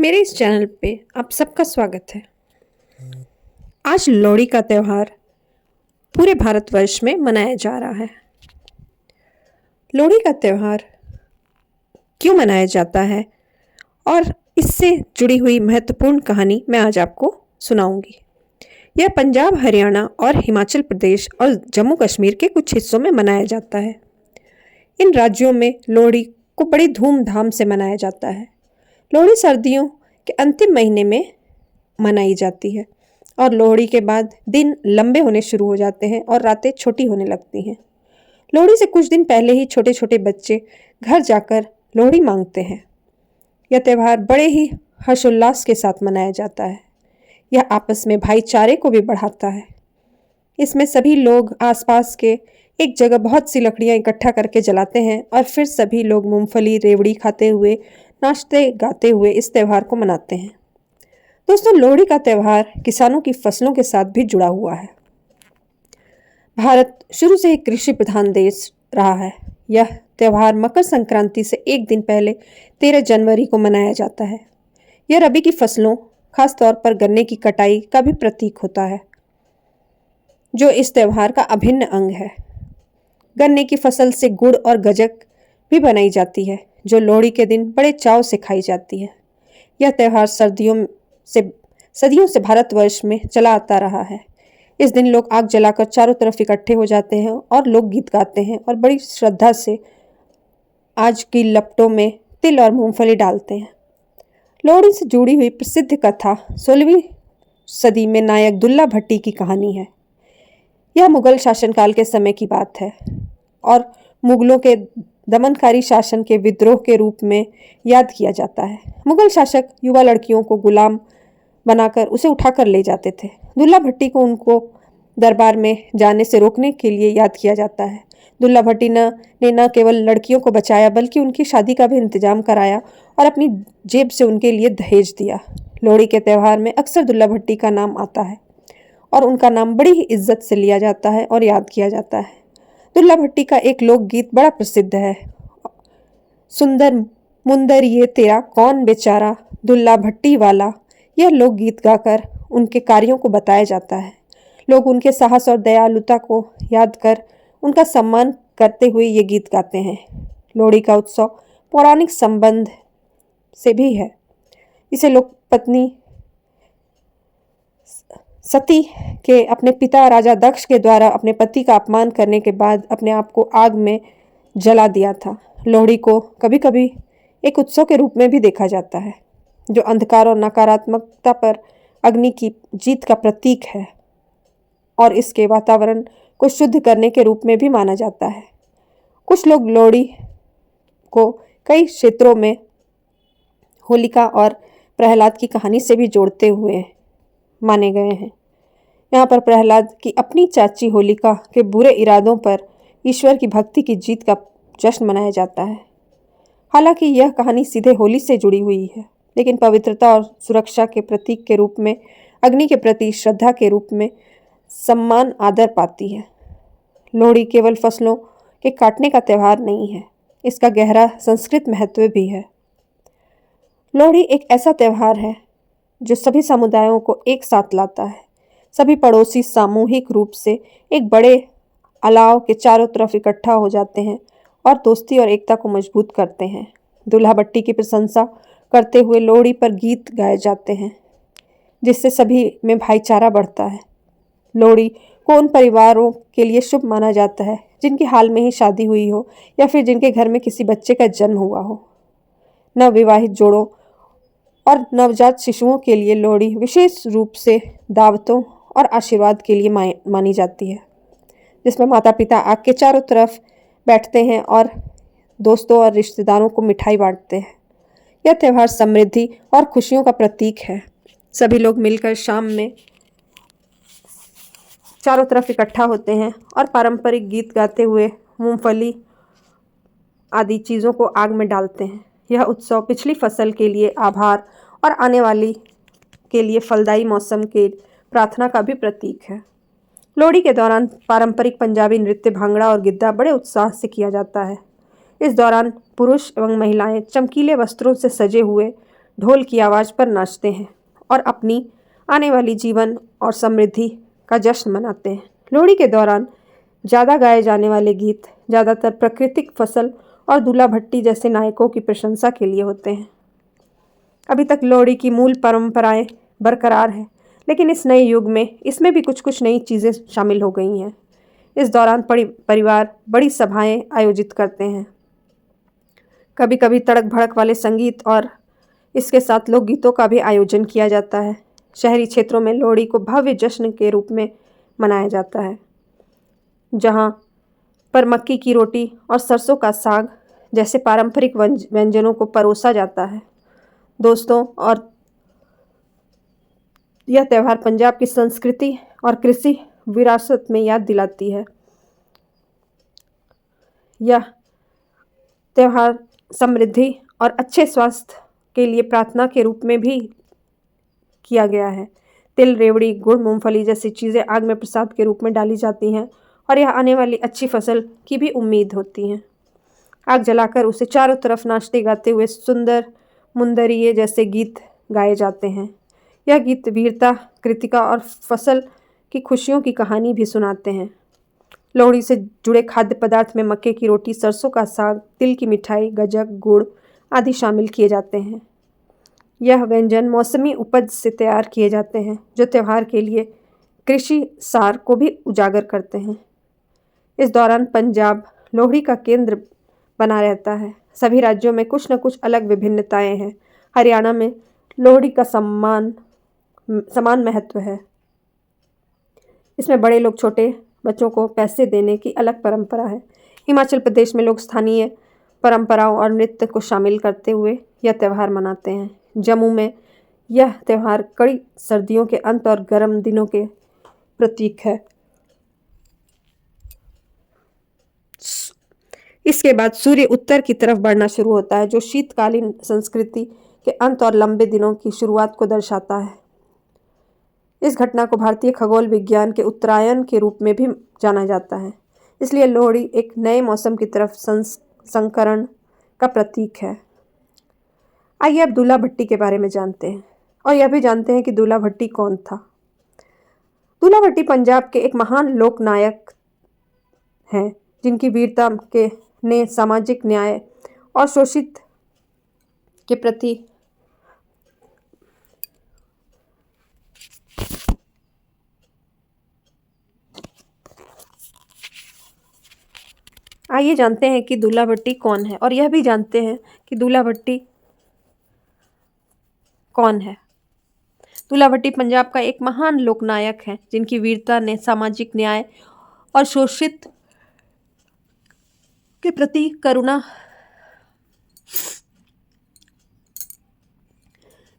मेरे इस चैनल पे आप सबका स्वागत है। आज लोहड़ी का त्यौहार पूरे भारतवर्ष में मनाया जा रहा है। लोहड़ी का त्यौहार क्यों मनाया जाता है और इससे जुड़ी हुई महत्वपूर्ण कहानी मैं आज आपको सुनाऊंगी। यह पंजाब, हरियाणा और हिमाचल प्रदेश और जम्मू कश्मीर के कुछ हिस्सों में मनाया जाता है। इन राज्यों में लोहड़ी को बड़ी धूमधाम से मनाया जाता है। लोहड़ी सर्दियों के अंतिम महीने में मनाई जाती है और लोहड़ी के बाद दिन लंबे होने शुरू हो जाते हैं और रातें छोटी होने लगती हैं। लोहड़ी से कुछ दिन पहले ही छोटे छोटे बच्चे घर जाकर लोहड़ी मांगते हैं। यह त्यौहार बड़े ही हर्षोल्लास के साथ मनाया जाता है। यह आपस में भाईचारे को भी बढ़ाता है। इसमें सभी लोग आसपास के एक जगह बहुत सी लकड़ियां इकट्ठा करके जलाते हैं और फिर सभी लोग मूंगफली रेवड़ी खाते हुए, नाचते गाते हुए इस त्यौहार को मनाते हैं। दोस्तों, लोहड़ी का त्यौहार किसानों की फसलों के साथ भी जुड़ा हुआ है। भारत शुरू से एक कृषि प्रधान देश रहा है। यह त्यौहार मकर संक्रांति से एक दिन पहले 13 जनवरी को मनाया जाता है। यह रबी की फसलों, खास तौर पर गन्ने की कटाई का भी प्रतीक होता है, जो इस त्यौहार का अभिन्न अंग है। गन्ने की फसल से गुड़ और गज्जक भी बनाई जाती है, जो लोहड़ी के दिन बड़े चाव से खाई जाती है। यह त्यौहार सदियों से भारतवर्ष में चला आता रहा है। इस दिन लोग आग जलाकर चारों तरफ इकट्ठे हो जाते हैं और लोग गीत गाते हैं और बड़ी श्रद्धा से आज की लपटों में तिल और मूंगफली डालते हैं। लोहड़ी से जुड़ी हुई प्रसिद्ध कथा 16वीं सदी में नायक दुल्ला भट्टी की कहानी है। यह मुगल शासनकाल के समय की बात है और मुगलों के दमनकारी शासन के विद्रोह के रूप में याद किया जाता है। मुगल शासक युवा लड़कियों को गुलाम बनाकर उसे उठाकर ले जाते थे। दुल्ला भट्टी को उनको दरबार में जाने से रोकने के लिए याद किया जाता है। दुल्ला भट्टी ने न केवल लड़कियों को बचाया, बल्कि उनकी शादी का भी इंतजाम कराया और अपनी जेब से उनके लिए दहेज दिया। लोहड़ी के त्यौहार में अक्सर दुल्ला भट्टी का नाम आता है और उनका नाम बड़ी ही इज्जत से लिया जाता है और याद किया जाता है। दुल्ला भट्टी का एक लोकगीत बड़ा प्रसिद्ध है। सुंदर मुंदर ये तेरा कौन बेचारा, दुल्ला भट्टी वाला। यह लोकगीत गाकर उनके कार्यों को बताया जाता है। लोग उनके साहस और दयालुता को याद कर उनका सम्मान करते हुए ये गीत गाते हैं। लोहड़ी का उत्सव पौराणिक संबंध से भी है। इसे लोग पत्नी सती के अपने पिता राजा दक्ष के द्वारा अपने पति का अपमान करने के बाद अपने आप को आग में जला दिया था। लोहड़ी को कभी कभी एक उत्सव के रूप में भी देखा जाता है, जो अंधकार और नकारात्मकता पर अग्नि की जीत का प्रतीक है और इसके वातावरण को शुद्ध करने के रूप में भी माना जाता है। कुछ लोग लोहड़ी को कई क्षेत्रों में होलिका और प्रहलाद की कहानी से भी जोड़ते हुए माने गए हैं। यहाँ पर प्रहलाद की अपनी चाची होलिका के बुरे इरादों पर ईश्वर की भक्ति की जीत का जश्न मनाया जाता है। हालांकि यह कहानी सीधे होली से जुड़ी हुई है, लेकिन पवित्रता और सुरक्षा के प्रतीक के रूप में, अग्नि के प्रति श्रद्धा के रूप में सम्मान आदर पाती है। लोहड़ी केवल फसलों के काटने का त्यौहार नहीं है, इसका गहरा संस्कृत महत्व भी है। लोहड़ी एक ऐसा त्यौहार है जो सभी समुदायों को एक साथ लाता है। सभी पड़ोसी सामूहिक रूप से एक बड़े अलाव के चारों तरफ इकट्ठा हो जाते हैं और दोस्ती और एकता को मजबूत करते हैं। दुल्हा भट्टी की प्रशंसा करते हुए लोहड़ी पर गीत गाए जाते हैं, जिससे सभी में भाईचारा बढ़ता है। लोहड़ी को उन परिवारों के लिए शुभ माना जाता है जिनकी हाल में ही शादी हुई हो या फिर जिनके घर में किसी बच्चे का जन्म हुआ हो। नवविवाहित जोड़ों और नवजात शिशुओं के लिए लोहड़ी विशेष रूप से दावतों और आशीर्वाद के लिए मानी जाती है, जिसमें माता पिता आग के चारों तरफ बैठते हैं और दोस्तों और रिश्तेदारों को मिठाई बांटते हैं। यह त्यौहार समृद्धि और खुशियों का प्रतीक है। सभी लोग मिलकर शाम में चारों तरफ इकट्ठा होते हैं और पारंपरिक गीत गाते हुए मूंगफली आदि चीज़ों को आग में डालते हैं। यह उत्सव पिछली फसल के लिए आभार और आने वाली के लिए फलदायी मौसम के प्रार्थना का भी प्रतीक है। लोहड़ी के दौरान पारंपरिक पंजाबी नृत्य भांगड़ा और गिद्धा बड़े उत्साह से किया जाता है। इस दौरान पुरुष एवं महिलाएं चमकीले वस्त्रों से सजे हुए ढोल की आवाज़ पर नाचते हैं और अपनी आने वाली जीवन और समृद्धि का जश्न मनाते हैं। लोहड़ी के दौरान ज़्यादा गाए जाने वाले गीत ज़्यादातर प्राकृतिक फसल और दूल्हा भट्टी जैसे नायकों की प्रशंसा के लिए होते हैं। अभी तक लोहड़ी की मूल परंपराएं बरकरार हैं, लेकिन इस नए युग में इसमें भी कुछ कुछ नई चीज़ें शामिल हो गई हैं। इस दौरान परिवार बड़ी सभाएं आयोजित करते हैं। कभी कभी तड़क भड़क वाले संगीत और इसके साथ लोकगीतों का भी आयोजन किया जाता है। शहरी क्षेत्रों में लोहड़ी को भव्य जश्न के रूप में मनाया जाता है, जहाँ पर मक्की की रोटी और सरसों का साग जैसे पारंपरिक व्यंजनों को परोसा जाता है। दोस्तों, और यह त्यौहार पंजाब की संस्कृति और कृषि विरासत में याद दिलाती है। यह त्यौहार समृद्धि और अच्छे स्वास्थ्य के लिए प्रार्थना के रूप में भी किया गया है। तिल, रेवड़ी, गुड़, मूंगफली जैसी चीज़ें आग में प्रसाद के रूप में डाली जाती हैं और यह आने वाली अच्छी फसल की भी उम्मीद होती है। आग जलाकर उसे चारों तरफ नाचते गाते हुए सुंदर मुंदरिये जैसे गीत गाए जाते हैं। यह गीत वीरता, कृतिका और फसल की खुशियों की कहानी भी सुनाते हैं। लोहड़ी से जुड़े खाद्य पदार्थ में मक्के की रोटी, सरसों का साग, तिल की मिठाई, गजक, गुड़ आदि शामिल किए जाते हैं। यह व्यंजन मौसमी उपज से तैयार किए जाते हैं, जो त्यौहार के लिए कृषि सार को भी उजागर करते हैं। इस दौरान पंजाब लोहड़ी का केंद्र बना रहता है। सभी राज्यों में कुछ न कुछ अलग विभिन्नताएं हैं। हरियाणा में लोहड़ी का समान महत्व है। इसमें बड़े लोग छोटे बच्चों को पैसे देने की अलग परंपरा है। हिमाचल प्रदेश में लोग स्थानीय परंपराओं और नृत्य को शामिल करते हुए यह त्यौहार मनाते हैं। जम्मू में यह त्यौहार कड़ी सर्दियों के अंत और गर्म दिनों के प्रतीक है। इसके बाद सूर्य उत्तर की तरफ बढ़ना शुरू होता है, जो शीतकालीन संस्कृति के अंत और लंबे दिनों की शुरुआत को दर्शाता है। इस घटना को भारतीय खगोल विज्ञान के उत्तरायण के रूप में भी जाना जाता है। इसलिए लोहड़ी एक नए मौसम की तरफ संकरण का प्रतीक है। आइए अब दूल्हा भट्टी के बारे में जानते हैं और यह भी जानते हैं कि दूल्हा भट्टी कौन था। दूल्हा भट्टी पंजाब के एक महान लोक नायक हैं, जिनकी वीरता के ने सामाजिक न्याय और शोषित के प्रति आइए जानते हैं कि दूल्हा भट्टी कौन है और यह भी जानते हैं कि दूल्हा भट्टी कौन है। दूल्हा भट्टी पंजाब का एक महान लोकनायक है, जिनकी वीरता ने सामाजिक न्याय और शोषित के प्रति करुणा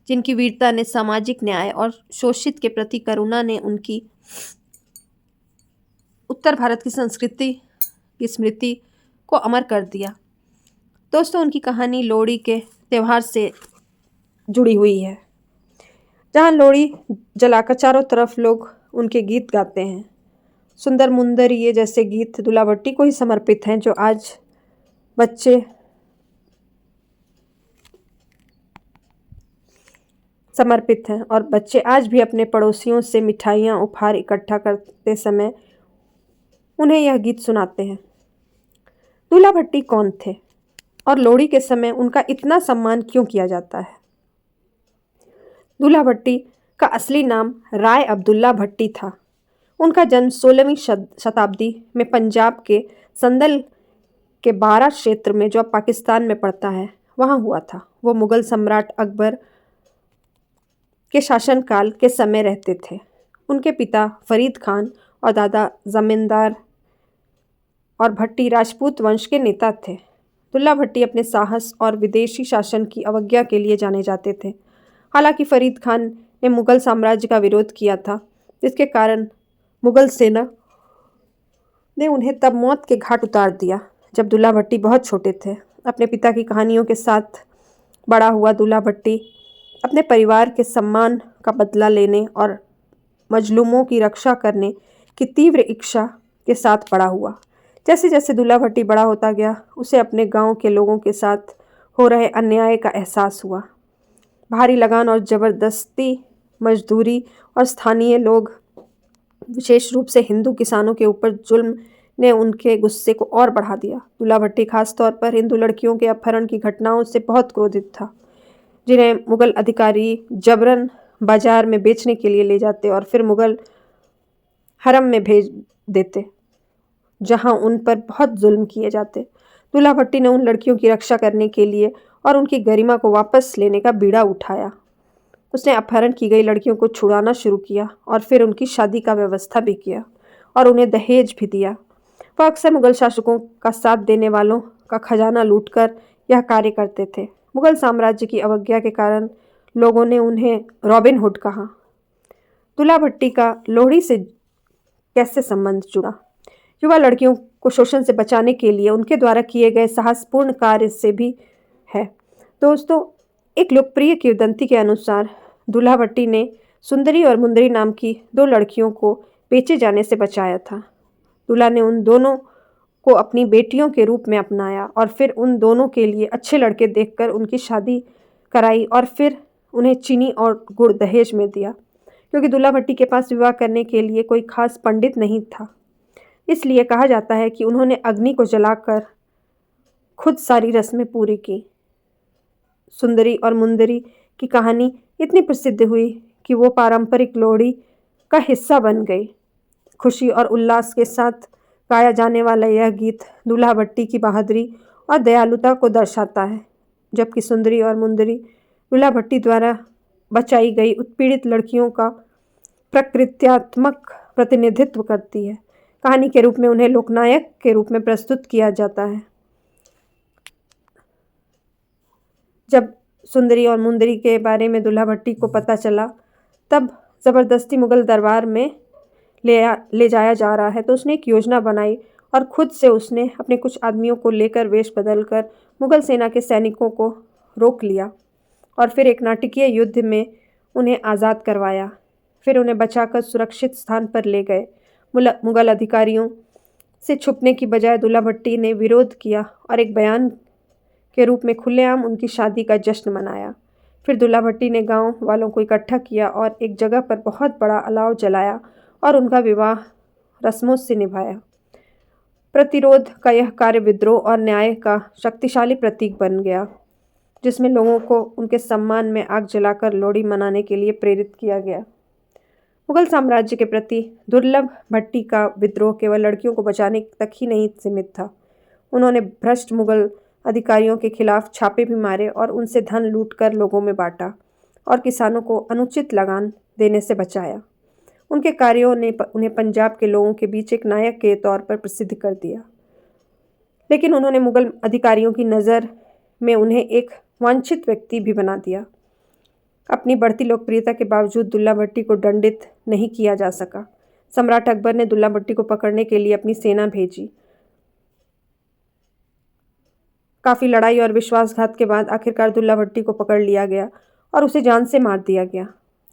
जिनकी वीरता ने सामाजिक न्याय और शोषित के प्रति करुणा ने उनकी उत्तर भारत की संस्कृति की स्मृति को अमर कर दिया। दोस्तों, उनकी कहानी लोहड़ी के त्यौहार से जुड़ी हुई है, जहाँ लोहड़ी जलाकर चारों तरफ लोग उनके गीत गाते हैं। सुंदर मुंदर ये जैसे गीत दूल्हा भट्टी को ही समर्पित हैं, जो आज बच्चे समर्पित हैं और बच्चे आज भी अपने पड़ोसियों से मिठाइयाँ उपहार इकट्ठा करते समय उन्हें यह गीत सुनाते हैं। दूल्हा भट्टी कौन थे और लोहड़ी के समय उनका इतना सम्मान क्यों किया जाता है? दूल्हा भट्टी का असली नाम राय अब्दुल्ला भट्टी था। उनका जन्म 16वीं शताब्दी में पंजाब के संदल के बारा क्षेत्र में, जो अब पाकिस्तान में पड़ता है, वहाँ हुआ था। वो मुगल सम्राट अकबर के शासनकाल के समय रहते थे। उनके पिता फरीद खान और दादा जमींदार और भट्टी राजपूत वंश के नेता थे। दूल्हा भट्टी अपने साहस और विदेशी शासन की अवज्ञा के लिए जाने जाते थे। हालांकि फरीद खान ने मुगल साम्राज्य का विरोध किया था, जिसके कारण मुगल सेना ने उन्हें तब मौत के घाट उतार दिया, जब दूल्हा भट्टी बहुत छोटे थे। अपने पिता की कहानियों के साथ बड़ा हुआ दूल्हा भट्टी अपने परिवार के सम्मान का बदला लेने और मजलूमों की रक्षा करने की तीव्र इच्छा के साथ बड़ा हुआ। जैसे जैसे दूल्हा भट्टी बड़ा होता गया, उसे अपने गांव के लोगों के साथ हो रहे अन्याय का एहसास हुआ। भारी लगान और ज़बरदस्ती मजदूरी और स्थानीय लोग, विशेष रूप से हिंदू किसानों के ऊपर जुल्म ने उनके गुस्से को और बढ़ा दिया। दूल्हा भट्टी खास तौर पर हिंदू लड़कियों के अपहरण की घटनाओं से बहुत क्रोधित था, जिन्हें मुगल अधिकारी जबरन बाजार में बेचने के लिए ले जाते और फिर मुगल हरम में भेज देते, जहां उन पर बहुत जुल्म किए जाते। दूल्हा भट्टी ने उन लड़कियों की रक्षा करने के लिए और उनकी गरिमा को वापस लेने का बीड़ा उठाया। उसने अपहरण की गई लड़कियों को छुड़ाना शुरू किया और फिर उनकी शादी का व्यवस्था भी किया और उन्हें दहेज भी दिया। वह अक्सर मुगल शासकों का साथ देने वालों का खजाना लूटकर यह कार्य करते थे। मुगल साम्राज्य की अवज्ञा के कारण लोगों ने उन्हें रॉबिन हुड कहा। दूल्हा भट्टी का लोहड़ी से कैसे संबंध जुड़ा? युवा लड़कियों को शोषण से बचाने के लिए उनके द्वारा किए गए साहसपूर्ण कार्य से भी है। दोस्तों, एक लोकप्रिय किंवदंती के अनुसार दूल्हा भट्टी ने सुंदरी और मुंदरी नाम की 2 लड़कियों को बेचे जाने से बचाया था। दूल्हा ने उन दोनों को अपनी बेटियों के रूप में अपनाया और फिर उन दोनों के लिए अच्छे लड़के देखकर उनकी शादी कराई और फिर उन्हें चीनी और गुड़ दहेज में दिया। क्योंकि दूल्हा भट्टी के पास विवाह करने के लिए कोई खास पंडित नहीं था, इसलिए कहा जाता है कि उन्होंने अग्नि को जलाकर खुद सारी रस्में पूरी की। सुंदरी और मुंदरी की कहानी इतनी प्रसिद्ध हुई कि वो पारंपरिक लोहड़ी का हिस्सा बन गई। खुशी और उल्लास के साथ गाया जाने वाला यह गीत दूल्हा भट्टी की बहादुरी और दयालुता को दर्शाता है, जबकि सुंदरी और मुंदरी दूल्हा भट्टी द्वारा बचाई गई उत्पीड़ित लड़कियों का प्रकृत्यात्मक प्रतिनिधित्व करती है। कहानी के रूप में उन्हें लोकनायक के रूप में प्रस्तुत किया जाता है। जब सुंदरी और मुंदरी के बारे में दूल्हा भट्टी को पता चला, तब ज़बरदस्ती मुगल दरबार में ले जाया जा रहा है, तो उसने एक योजना बनाई और खुद से उसने अपने कुछ आदमियों को लेकर वेश बदलकर मुगल सेना के सैनिकों को रोक लिया और फिर एक नाटकीय युद्ध में उन्हें आज़ाद करवाया। फिर उन्हें बचाकर सुरक्षित स्थान पर ले गए। मुगल अधिकारियों से छुपने की बजाय दूल्हा भट्टी ने विरोध किया और एक बयान के रूप में खुलेआम उनकी शादी का जश्न मनाया। फिर दूल्हा भट्टी ने गांव वालों को इकट्ठा किया और एक जगह पर बहुत बड़ा अलाव जलाया और उनका विवाह रस्मों से निभाया। प्रतिरोध का यह कार्य विद्रोह और न्याय का शक्तिशाली प्रतीक बन गया, जिसमें लोगों को उनके सम्मान में आग जलाकर लोहड़ी मनाने के लिए प्रेरित किया गया। मुगल साम्राज्य के प्रति दुर्लभ भट्टी का विद्रोह केवल लड़कियों को बचाने तक ही नहीं सीमित था। उन्होंने भ्रष्ट मुगल अधिकारियों के खिलाफ छापे भी मारे और उनसे धन लूटकर लोगों में बांटा और किसानों को अनुचित लगान देने से बचाया। उनके कार्यों ने उन्हें पंजाब के लोगों के बीच एक नायक के तौर पर प्रसिद्ध कर दिया, लेकिन उन्होंने मुगल अधिकारियों की नज़र में उन्हें एक वांछित व्यक्ति भी बना दिया। अपनी बढ़ती लोकप्रियता के बावजूद दूल्हा भट्टी को दंडित नहीं किया जा सका। सम्राट अकबर ने दूल्हा भट्टी को पकड़ने के लिए अपनी सेना भेजी। काफ़ी लड़ाई और विश्वासघात के बाद आखिरकार दूल्हा भट्टी को पकड़ लिया गया और उसे जान से मार दिया गया।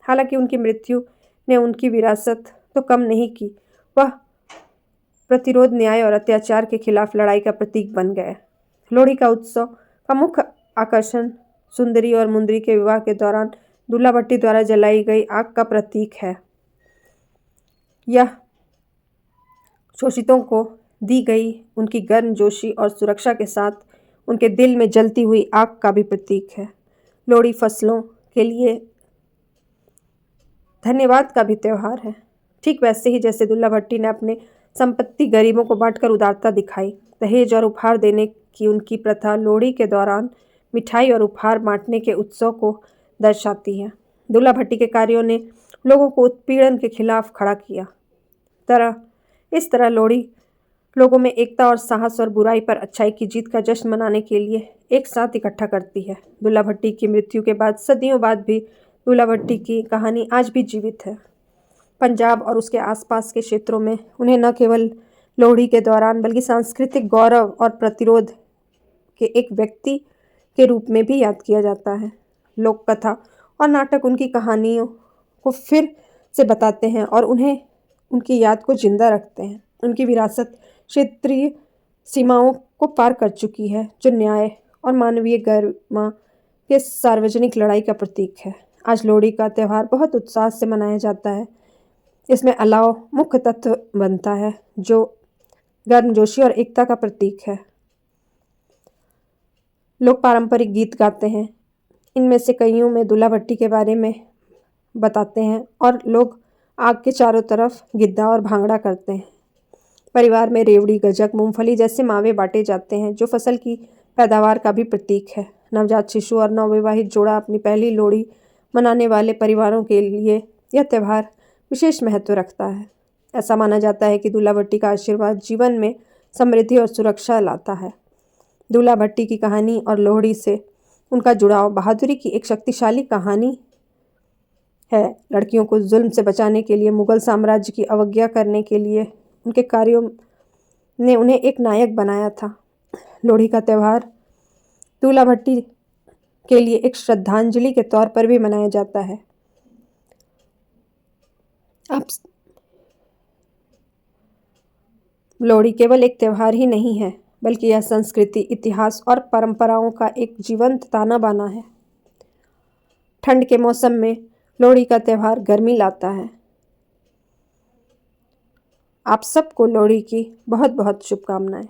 हालांकि उनकी मृत्यु ने उनकी विरासत तो कम नहीं की, वह प्रतिरोध, न्याय और अत्याचार के खिलाफ लड़ाई का प्रतीक बन गए। लोहड़ी का उत्सव का मुख्य आकर्षण सुंदरी और मुंदरी के विवाह के दौरान दूल्हा भट्टी द्वारा जलाई गई आग का प्रतीक है। यह शोषितों को दी गई उनकी गर्मजोशी और सुरक्षा के साथ उनके दिल में जलती हुई आग का भी प्रतीक है। लोहड़ी फसलों के लिए धन्यवाद का भी त्यौहार है। ठीक वैसे ही जैसे दूल्हा भट्टी ने अपने संपत्ति गरीबों को बांटकर उदारता दिखाई, दहेज और उपहार देने की उनकी प्रथा लोहड़ी के दौरान मिठाई और उपहार बांटने के उत्सव को दर्शाती है। दूल्हा भट्टी के कार्यों ने लोगों को उत्पीड़न के खिलाफ खड़ा किया। इस तरह लोहड़ी लोगों में एकता और साहस और बुराई पर अच्छाई की जीत का जश्न मनाने के लिए एक साथ इकट्ठा करती है। दूल्हा भट्टी की मृत्यु के बाद सदियों बाद भी दूल्हा भट्टी की कहानी आज भी जीवित है। पंजाब और उसके आसपास के क्षेत्रों में उन्हें न केवल लोहड़ी के दौरान बल्कि सांस्कृतिक गौरव और प्रतिरोध के एक व्यक्ति के रूप में भी याद किया जाता है। लोक कथा और नाटक उनकी कहानियों को फिर से बताते हैं और उन्हें उनकी याद को जिंदा रखते हैं। उनकी विरासत क्षेत्रीय सीमाओं को पार कर चुकी है, जो न्याय और मानवीय गरिमा के सार्वजनिक लड़ाई का प्रतीक है। आज लोहड़ी का त्यौहार बहुत उत्साह से मनाया जाता है। इसमें अलाव मुख्य तत्व बनता है जो गर्मजोशी और एकता का प्रतीक है। लोग पारंपरिक गीत गाते हैं। इनमें से कईयों में दूल्हा भट्टी के बारे में बताते हैं और लोग आग के चारों तरफ गिद्दा और भांगड़ा करते हैं। परिवार में रेवड़ी, गजक, मूंगफली जैसे मावे बांटे जाते हैं जो फसल की पैदावार का भी प्रतीक है। नवजात शिशु और नवविवाहित जोड़ा अपनी पहली लोहड़ी मनाने वाले परिवारों के लिए यह त्यौहार विशेष महत्व रखता है। ऐसा माना जाता है कि दूल्हा भट्टी का आशीर्वाद जीवन में समृद्धि और सुरक्षा लाता है। दूल्हा भट्टी की कहानी और लोहड़ी से उनका जुड़ाव बहादुरी की एक शक्तिशाली कहानी है। लड़कियों को जुल्म से बचाने के लिए, मुगल साम्राज्य की अवज्ञा करने के लिए उनके कार्यों ने उन्हें एक नायक बनाया था। लोहड़ी का त्यौहार दूल्हा भट्टी के लिए एक श्रद्धांजलि के तौर पर भी मनाया जाता है। अब लोहड़ी केवल एक त्यौहार ही नहीं है, बल्कि यह संस्कृति, इतिहास और परंपराओं का एक जीवंत ताना बाना है। ठंड के मौसम में लोहड़ी का त्यौहार गर्मी लाता है। आप सबको लोहड़ी की बहुत बहुत शुभकामनाएं।